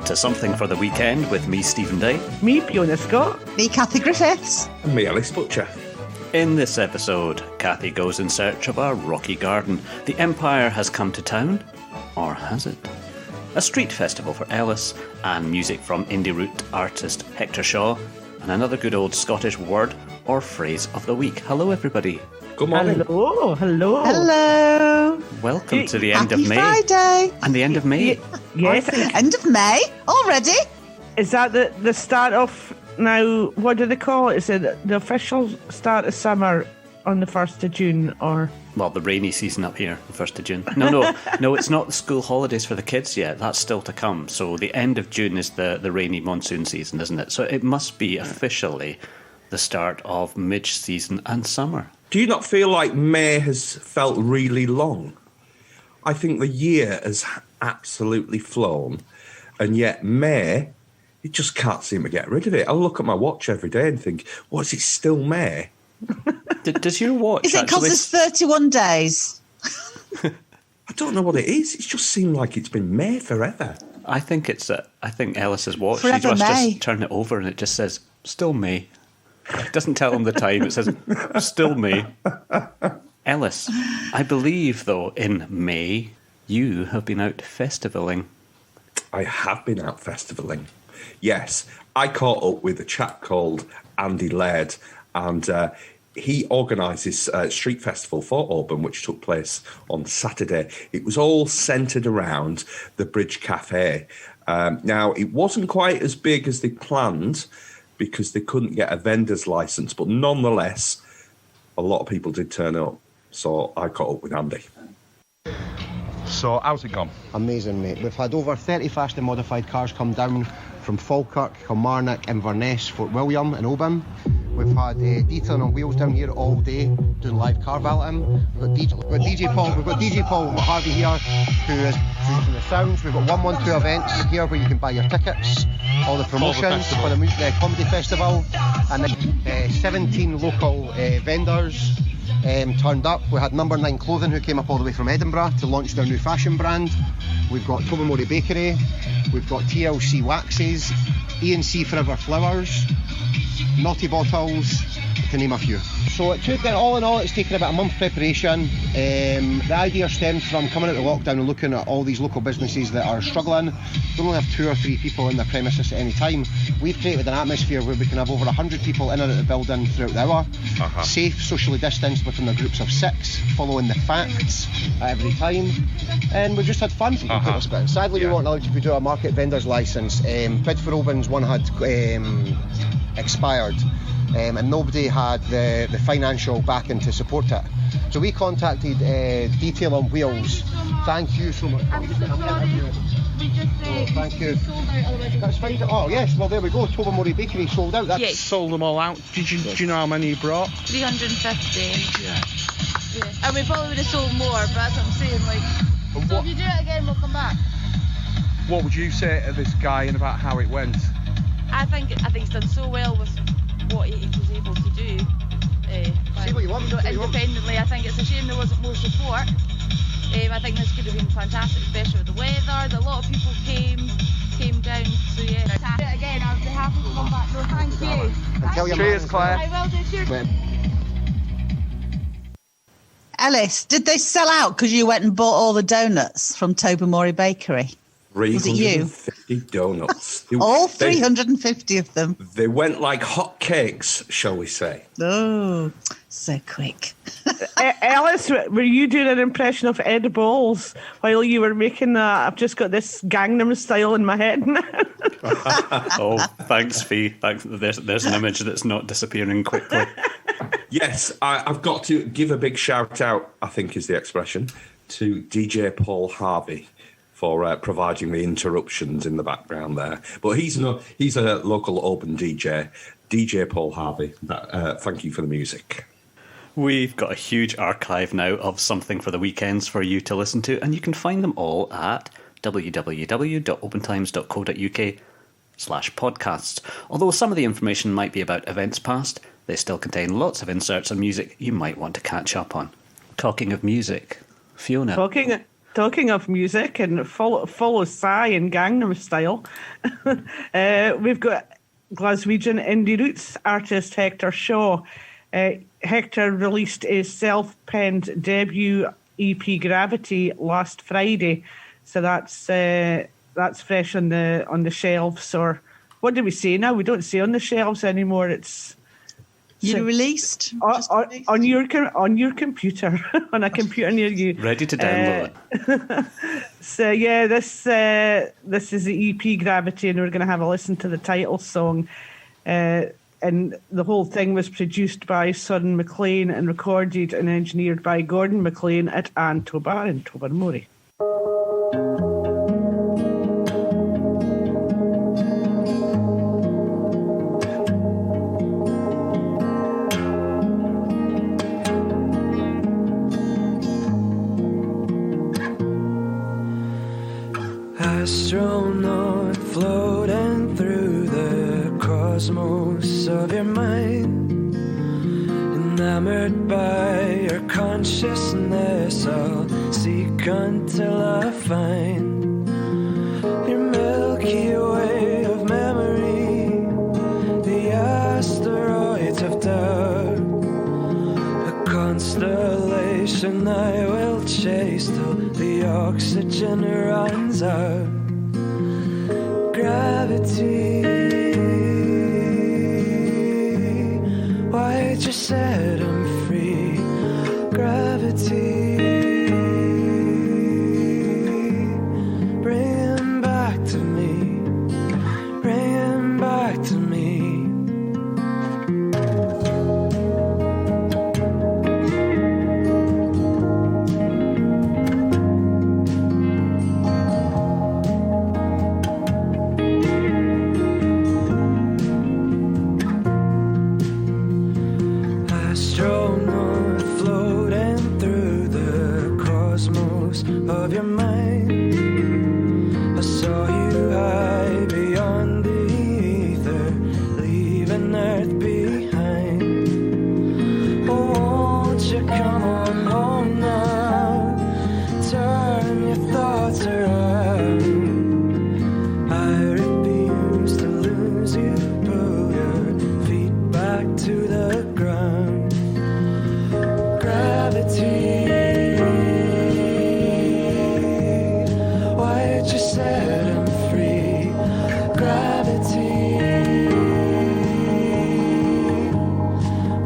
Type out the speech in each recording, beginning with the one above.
to Something for the Weekend with me, Stephen Day. Me, Fiona Scott. Me, Kathie Griffiths. And me, Ellis Butcher. In this episode, Kathie goes in search of a rocky garden. The Empire has come to town, or has it? A street festival for Ellis, and music from indie root artist Hector Shaw, and another good old Scottish word or phrase of the week. Hello, everybody. Good morning. Hello. Hello. Welcome to the end of May. Happy Friday. And the end of May. Yes. End of May already. Is that the start of now? What do they call it? Is it the official start of summer on the 1st of June, or? Well, the rainy season up here, the 1st of June. No, it's not the school holidays for the kids yet. That's still to come. So the end of June is the rainy monsoon season, isn't it? So it must be officially the start of mid-season and summer. Do you not feel like May has felt really long? I think the year has absolutely flown, and yet May, you just can't seem to get rid of it. I look at my watch every day and think, what, is it still May? Does your watch Is it because there's 31 days? I don't know what it is. It's just seemed like it's been May forever. I think Ellis's watch. Forever She must May. just turn it over and it just says, still May. It doesn't tell him the time. It says, still May. Ellis, I believe, though, in May, you have been out festivaling. I have been out festivaling. Yes, I caught up with a chap called Andy Laird, and he organises a street festival for Oban, which took place on Saturday. It was all centred around the Bridge Cafe. Now, it wasn't quite as big as they planned because they couldn't get a vendor's licence, but nonetheless, a lot of people did turn up. So I caught up with Andy. So, how's it gone? Amazing, mate. We've had over 30 fast and modified cars come down from Falkirk, Kilmarnock, Inverness, Fort William and Oban. We've had detailing on wheels down here all day, doing live car balloting. We've got DJ Paul Harvey here, who is producing the sounds. We've got 112 events here where you can buy your tickets, all the promotions for the comedy festival, and 17 local vendors turned up. We had Number 9 Clothing, who came up all the way from Edinburgh to launch their new fashion brand. We've got Tobermory Bakery, we've got TLC Waxes, E&C Forever Flowers, Naughty Bottles, to name a few. So it took, all in all, it's taken about a month preparation. The idea stems from coming out of lockdown and looking at all these local businesses that are struggling. They only have 2 or 3 people in their premises at any time. We've created an atmosphere where we can have over 100 people in and out of the building throughout the hour. Safe, socially distanced within their groups of 6, following the facts at every time. And we've just had fun. Sadly, we weren't allowed to do a market vendor's licence. Bid for Oban's one had expired. And nobody had the financial backing to support it. So we contacted Detail on Wheels. Thank you so much. Thank you. That's fine. Oh yes, well there we go. Tobermory Bakery sold out. That's Sold them all out. Do you know how many you brought? 350. Yeah. And we probably would have sold more, but that's what I'm saying. Like, so if you do it again, we'll come back. What would you say to this guy and about how it went? I think he's done so well with what he was able to do. See what you want. Independently, I think it's a shame there wasn't more support. I think this could have been fantastic, especially with the weather. A lot of people came down. So yeah. Do it again. I'd be happy to come back. No, thank you. Cheers, Claire. I will do. Cheers. Ellis, did they sell out because you went and bought all the donuts from Tobermory Bakery? Was it you? 350 donuts. All 350 of them. They went like hot cakes, shall we say. Oh, so quick. Ellis, were you doing an impression of Ed Balls while you were making that? I've just got this Gangnam Style in my head now. Oh, thanks, Fee. Thanks. There's an image that's not disappearing quickly. Yes, I've got to give a big shout out, I think is the expression, to DJ Paul Harvey for providing the interruptions in the background there. But he's a local Oban DJ, DJ Paul Harvey. Thank you for the music. We've got a huge archive now of Something for the Weekends for you to listen to, and you can find them all at www.obentimes.co.uk/podcasts. Although some of the information might be about events past, they still contain lots of inserts of music you might want to catch up on. Talking of music, Fiona. talking of music and follow Psy and Gangnam Style, we've got Glaswegian indie roots artist Hector Shaw. Hector released his self-penned debut EP Gravity last Friday, so that's fresh on the shelves. Or what do we say now? We don't say on the shelves anymore. It's released on your computer, on a computer near you, ready to download. So yeah, this is the EP Gravity, and we're going to have a listen to the title song. And the whole thing was produced by Son McLean and recorded and engineered by Gordon McLean at Oban in Tobermory. Astronaut floating through the cosmos of your mind, enamored by your consciousness. I'll seek until I find your Milky Way of memory, the asteroids of doubt, a constellation I will chase till the oxygen runs out. Gravity, why'd you set him free? Gravity, bring him back to me, bring him back to me. Of your mind, I saw you high beyond the ether, leaving Earth behind. Oh, won't you come on home now? Turn your thoughts around. I refuse to lose you. Pull your feet back to the ground. Gravity, set him free. Gravity,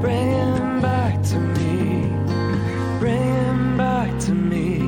bring him back to me, bring him back to me.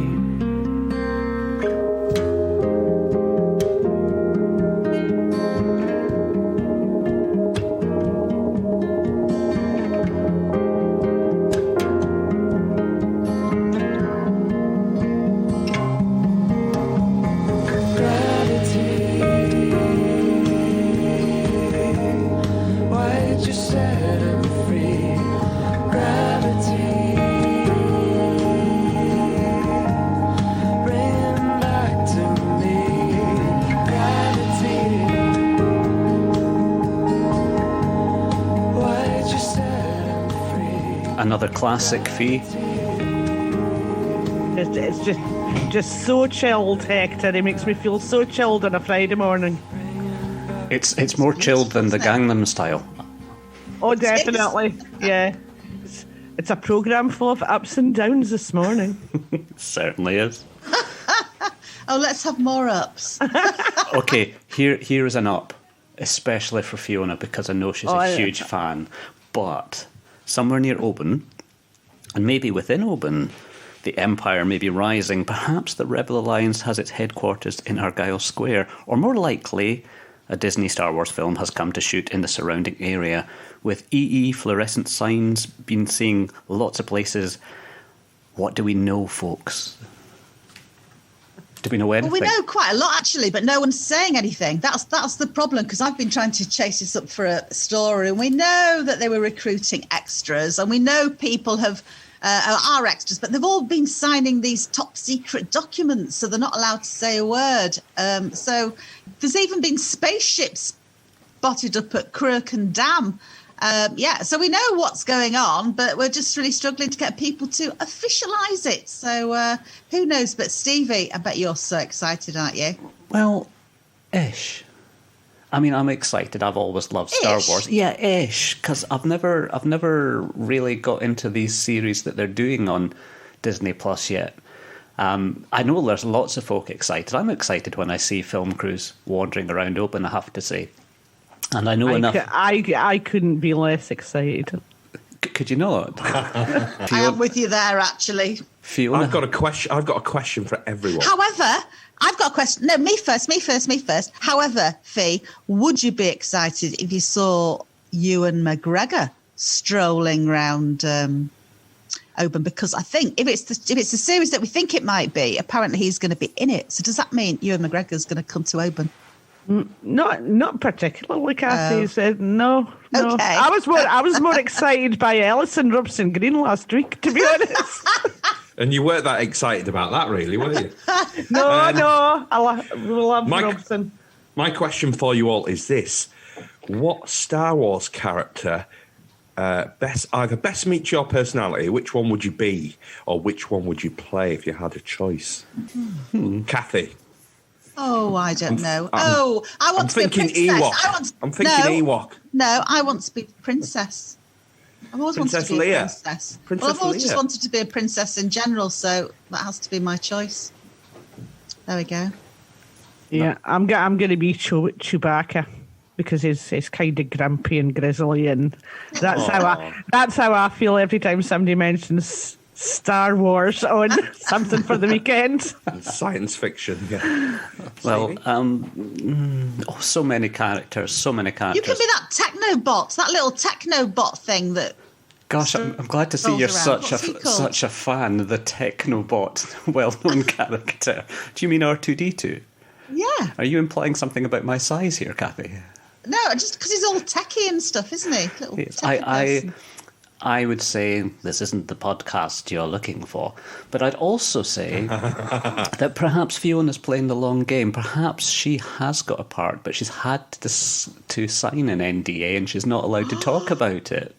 Another classic, Fee. It's just so chilled, Hector. It makes me feel so chilled on a Friday morning. It's more chilled than the Gangnam Style. Oh, definitely. Yeah. It's a programme full of ups and downs this morning. It certainly is. Oh, let's have more ups. Okay, here is an up, especially for Fiona, because I know she's a huge fan. But somewhere near Oban, and maybe within Oban, the Empire may be rising. Perhaps the Rebel Alliance has its headquarters in Argyle Square, or more likely, a Disney Star Wars film has come to shoot in the surrounding area, with EE fluorescent signs being seen lots of places. What do we know, folks? Do we know anything? Well, we know quite a lot, actually, but no one's saying anything. That's the problem, because I've been trying to chase this up for a story, and we know that they were recruiting extras, and we know people are extras, but they've all been signing these top secret documents, so they're not allowed to say a word. So there's even been spaceships spotted up at Crooken Dam. So we know what's going on, but we're just really struggling to get people to officialise it. So who knows? But Steevie, I bet you're so excited, aren't you? Well, ish. I mean, I'm excited. I've always loved Star Wars. Yeah, ish, because I've never really got into these series that they're doing on Disney Plus yet. I know there's lots of folk excited. I'm excited when I see film crews wandering around Oban, I have to say. And I know enough. I couldn't be less excited. Could you not? I am with you there, actually. Fiona, I've got a question for everyone. However, I've got a question. No, me first. However, Fee, would you be excited if you saw Ewan McGregor strolling round Oban? Because I think if it's the series that we think it might be, apparently he's going to be in it. So does that mean Ewan McGregor's going to come to Oban? Not particularly, Kathie said no. Okay. I was more excited by Ellis and Robson Green last week, to be honest. And you weren't that excited about that, really, were you? No. I love Robson. My question for you all is this: what Star Wars character best meets your personality? Which one would you be, or which one would you play if you had a choice? Kathie. Oh, I don't know. I want to be a princess. Ewok. I'm thinking Ewok. No, I want to be princess. I've always wanted to be a princess. I've always just wanted to be a princess in general, so that has to be my choice. There we go. Yeah, I'm going to be Chewbacca because he's kind of grumpy and grizzly, and that's how I feel every time somebody mentions Star Wars on something for the weekend. Science fiction, yeah. Well, so many characters. You can be that technobot, that little technobot thing that. Gosh, I'm glad to see you're such a fan of the technobot, well-known character. Do you mean R2-D2? Yeah. Are you implying something about my size here, Kathie? No, just because he's all techie and stuff, isn't he? Little techie person. I would say this isn't the podcast you're looking for, but I'd also say that perhaps Fiona's playing the long game. Perhaps she has got a part, but she's had to sign an NDA and she's not allowed to talk about it.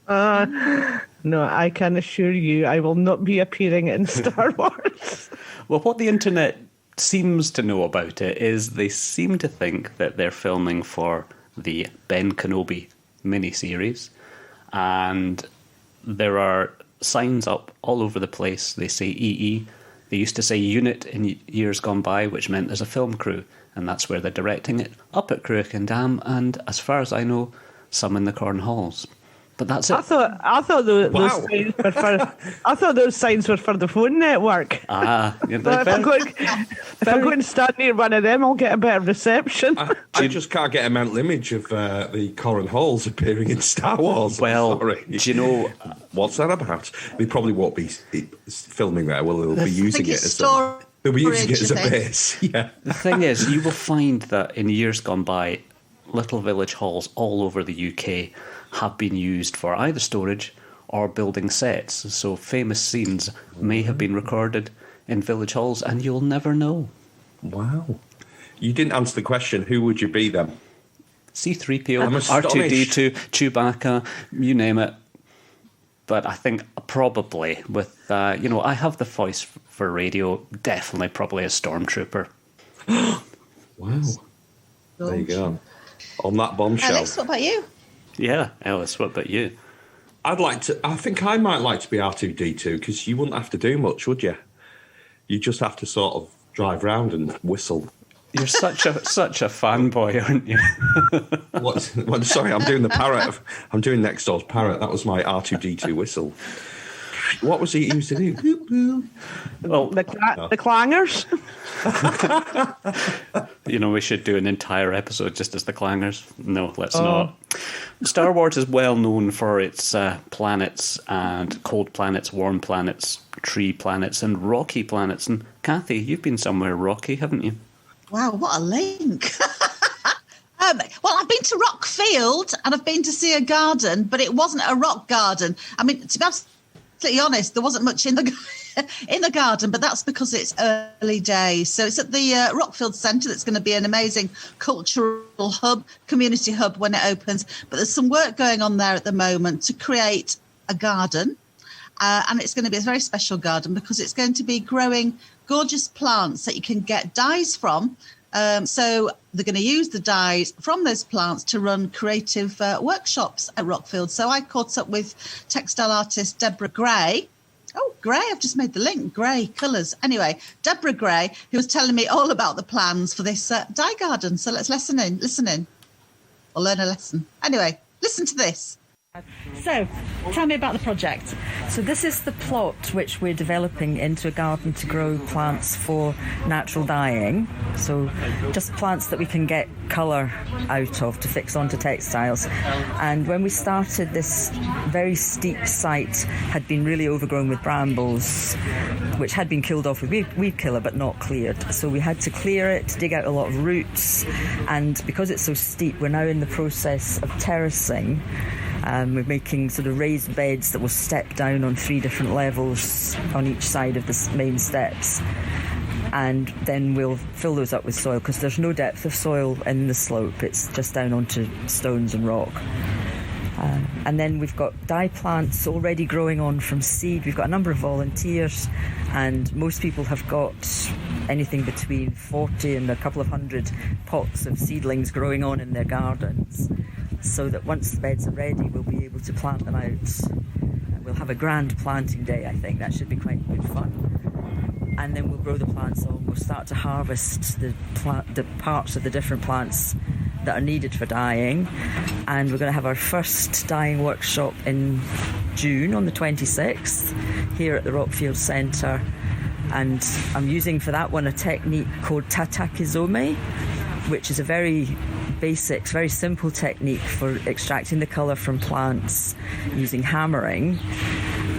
No, I can assure you I will not be appearing in Star Wars. Well, what the internet seems to know about it is they seem to think that they're filming for the Ben Kenobi miniseries. And there are signs up all over the place. They say EE. They used to say unit in years gone by, which meant there's a film crew. And that's where they're directing it, up at Cruick and Dam. And as far as I know, some in the Corn Halls. But that's it. I thought those signs were for the phone network. If I'm going to stand near one of them, I'll get a better reception. I just can't get a mental image of the Corran Halls appearing in Star Wars. Well, sorry. Do you know what's that about? They probably won't be filming there. Well, they'll be using it as a base. Yeah. The thing is, you will find that in years gone by, little village halls all over the UK have been used for either storage or building sets. So famous scenes may have been recorded in village halls and you'll never know. Wow. You didn't answer the question. Who would you be then? C-3PO, R2-D2, Chewbacca, you name it. But I think probably with, I have the voice for radio, definitely probably a stormtrooper. Wow. There you go. On that bombshell. Alex, what about you? Yeah, Ellis, what about you? I think I might like to be R2-D2 because you wouldn't have to do much, would you? You just have to sort of drive round and whistle. You're such a fanboy, aren't you? What? Sorry, I'm doing the parrot. I'm doing next door's parrot. That was my R2-D2 whistle. What was he used to do? Boop, boop. Well, the clangers. We should do an entire episode just as the clangers. No, let's not. Star Wars is well known for its planets and cold planets, warm planets, tree planets, and rocky planets. And Kathie, you've been somewhere rocky, haven't you? Wow, what a link. Well, I've been to Rockfield and I've been to see a garden, but it wasn't a rock garden. I mean, to be absolutely honest, there wasn't much in the in the garden, but that's because it's early days. So it's at the Rockfield Centre. That's going to be an amazing cultural hub, community hub when it opens. But there's some work going on there at the moment to create a garden. And it's going to be a very special garden because it's going to be growing gorgeous plants that you can get dyes from. So they're going to use the dyes from those plants to run creative workshops at Rockfield. So I caught up with textile artist Deborah Gray. Oh, Gray, I've just made the link. Gray colours. Anyway, Deborah Gray, who was telling me all about the plans for this dye garden. So let's listen in. Or learn a lesson. Anyway, listen to this. So, tell me about the project. So this is the plot which we're developing into a garden to grow plants for natural dyeing. So just plants that we can get colour out of to fix onto textiles. And when we started, this very steep site had been really overgrown with brambles, which had been killed off with weed killer but not cleared. So we had to clear it, dig out a lot of roots, and because it's so steep, we're now in the process of terracing. We're making sort of raised beds that will step down on 3 different levels on each side of the main steps. And then we'll fill those up with soil because there's no depth of soil in the slope. It's just down onto stones and rock. And then we've got dye plants already growing on from seed. We've got a number of volunteers, and most people have got anything between 40 and a couple of hundred pots of seedlings growing on in their gardens, so that once the beds are ready, we'll be able to plant them out. We'll have a grand planting day, I think. That should be quite good fun. And then we'll grow the plants on. We'll start to harvest the parts of the different plants that are needed for dyeing. And we're going to have our first dyeing workshop in June on the 26th here at the Rockfield Centre. And I'm using for that one a technique called tatakizome, which is a very basic, very simple technique for extracting the colour from plants using hammering.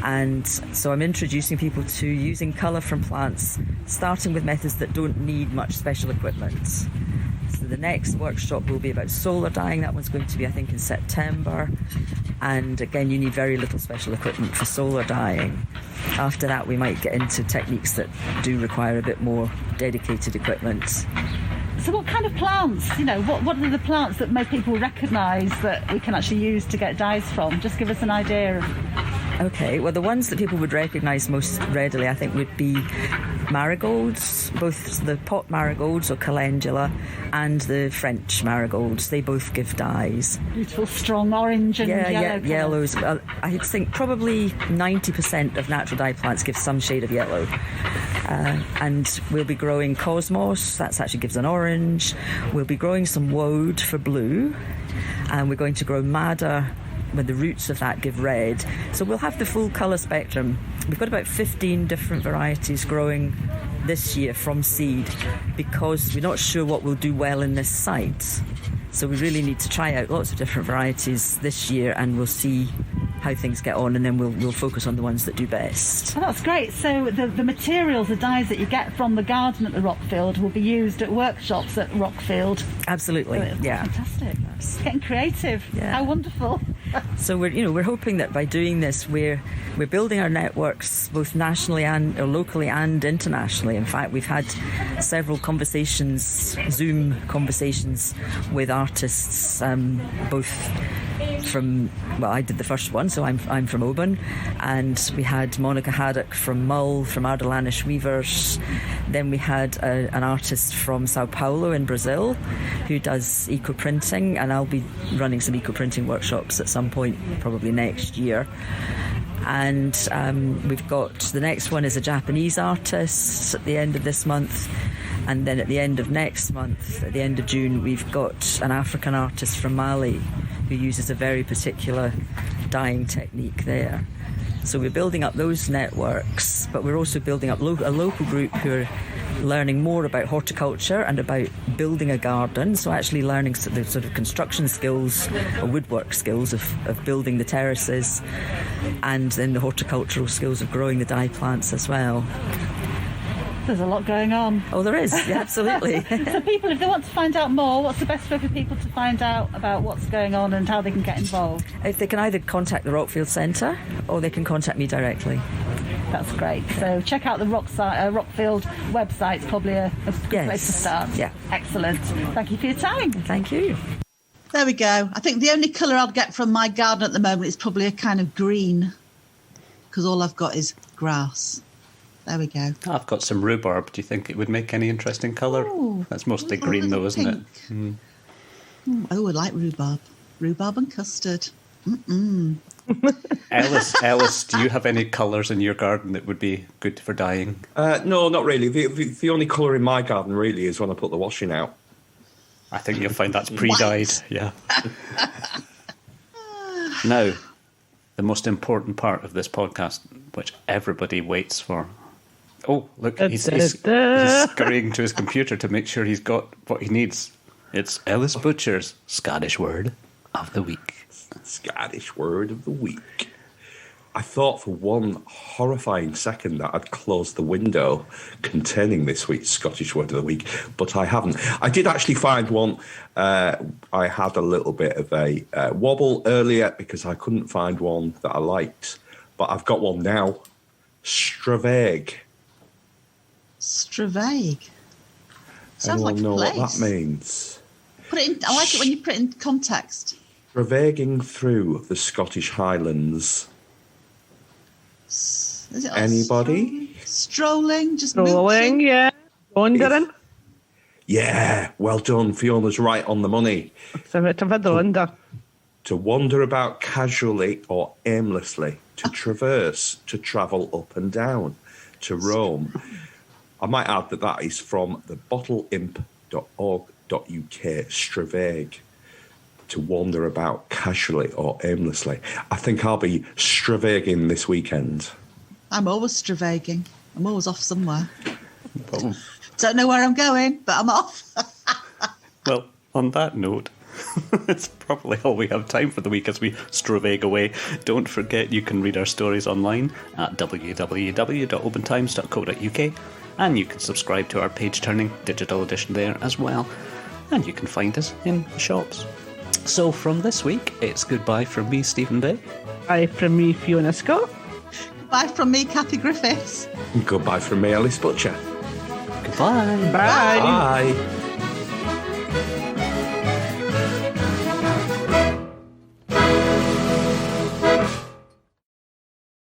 And so I'm introducing people to using colour from plants, starting with methods that don't need much special equipment. So the next workshop will be about solar dyeing. That one's going to be, I think, in September. And again, you need very little special equipment for solar dyeing. After that, we might get into techniques that do require a bit more dedicated equipment. So what kind of plants, what are the plants that make people recognise that we can actually use to get dyes from? Just give us an idea of... Okay, well, the ones that people would recognise most readily, I think, would be marigolds, both the pot marigolds or calendula and the French marigolds. They both give dyes. Beautiful, strong orange and yellow. Yellows. I think probably 90% of natural dye plants give some shade of yellow. And we'll be growing cosmos, that actually gives an orange. We'll be growing some woad for blue, and we're going to grow madder, when the roots of that give red. So we'll have the full colour spectrum. We've got about 15 different varieties growing this year from seed because we're not sure what will do well in this site. So we really need to try out lots of different varieties this year, and we'll see how things get on, and then we'll focus on the ones that do best. Oh, that's great. So the materials, the dyes that you get from the garden at the Rockfield will be used at workshops at Rockfield. Absolutely, yeah. Fantastic. Getting creative. Yeah. How wonderful. So we're hoping that by doing this, we're building our networks both nationally and or locally and internationally. In fact, we've had several conversations, Zoom conversations with artists, both from, well, I did the first one, so I'm from Oban, and we had Monica Haddock from Mull, from Ardellanish Weavers. Then we had an artist from Sao Paulo in Brazil who does eco-printing, and I'll be running some eco-printing workshops at some point, probably next year. And we've got, the next one is a Japanese artist at the end of this month. And then at the end of next month, at the end of June, we've got an African artist from Mali who uses a very particular dyeing technique there. So we're building up those networks, but we're also building up a local group who are learning more about horticulture and about building a garden, so actually learning the sort of construction skills or woodwork skills of building the terraces, and then the horticultural skills of growing the dye plants as well. There's a lot going on. Oh, there is, yeah, absolutely. So people, if they want to find out more, what's the best way for people to find out about what's going on and how they can get involved? If they can either contact the Rockfield Centre or they can contact me directly. That's great. So check out the Rockfield website. It's probably a good place to start. Yeah. Excellent. Thank you for your time. Thank you. There we go. I think the only colour I'd get from my garden at the moment is probably a kind of green, because all I've got is grass. There we go. I've got some rhubarb. Do you think it would make any interesting colour? Ooh. That's mostly green though, isn't it? Pink. Oh, I like rhubarb. Rhubarb and custard. Mm-mm. Ellis, do you have any colours in your garden that would be good for dyeing? No, not really. The only colour in my garden really is when I put the washing out. I think you'll find that's pre-dyed. Yeah. Now, the most important part of this podcast, which everybody waits for. Oh, look, he's scurrying to his computer to make sure he's got what he needs. It's Ellis Butcher's Scottish Word of the Week. Scottish Word of the Week. I thought for one horrifying second that I'd closed the window containing this week's Scottish Word of the Week, but I haven't. I did actually find one. I had a little bit of a wobble earlier because I couldn't find one that I liked, but I've got one now. Stravaig. Stravaig. Sounds Anyone like a know place. what that means? Put it in. I like it when you put it in context. Stravaiging through the Scottish Highlands. Is it Anybody? Strolling, just Strolling, mooching? yeah. Wandering. Yeah, well done. Fiona's right on the money. To wander. To wander about casually or aimlessly, to traverse, to travel up and down, to roam. I might add that is from the bottleimp.org.uk, Stravaig. To wander about casually or aimlessly. I think I'll be stravaiging this weekend. I'm always stravaiging. I'm always off somewhere. Well, Don't know where I'm going, but I'm off. well, on that note, it's probably all we have time for the week as we stravaig away. Don't forget you can read our stories online at www.obentimes.co.uk, and you can subscribe to our page-turning digital edition there as well. And you can find us in the shops. So from this week, it's goodbye from me, Stephen Day. Bye from me, Fiona Scott. Bye from me, Kathie Griffiths. Goodbye from me, Ellis Butcher. Goodbye. Bye. Bye.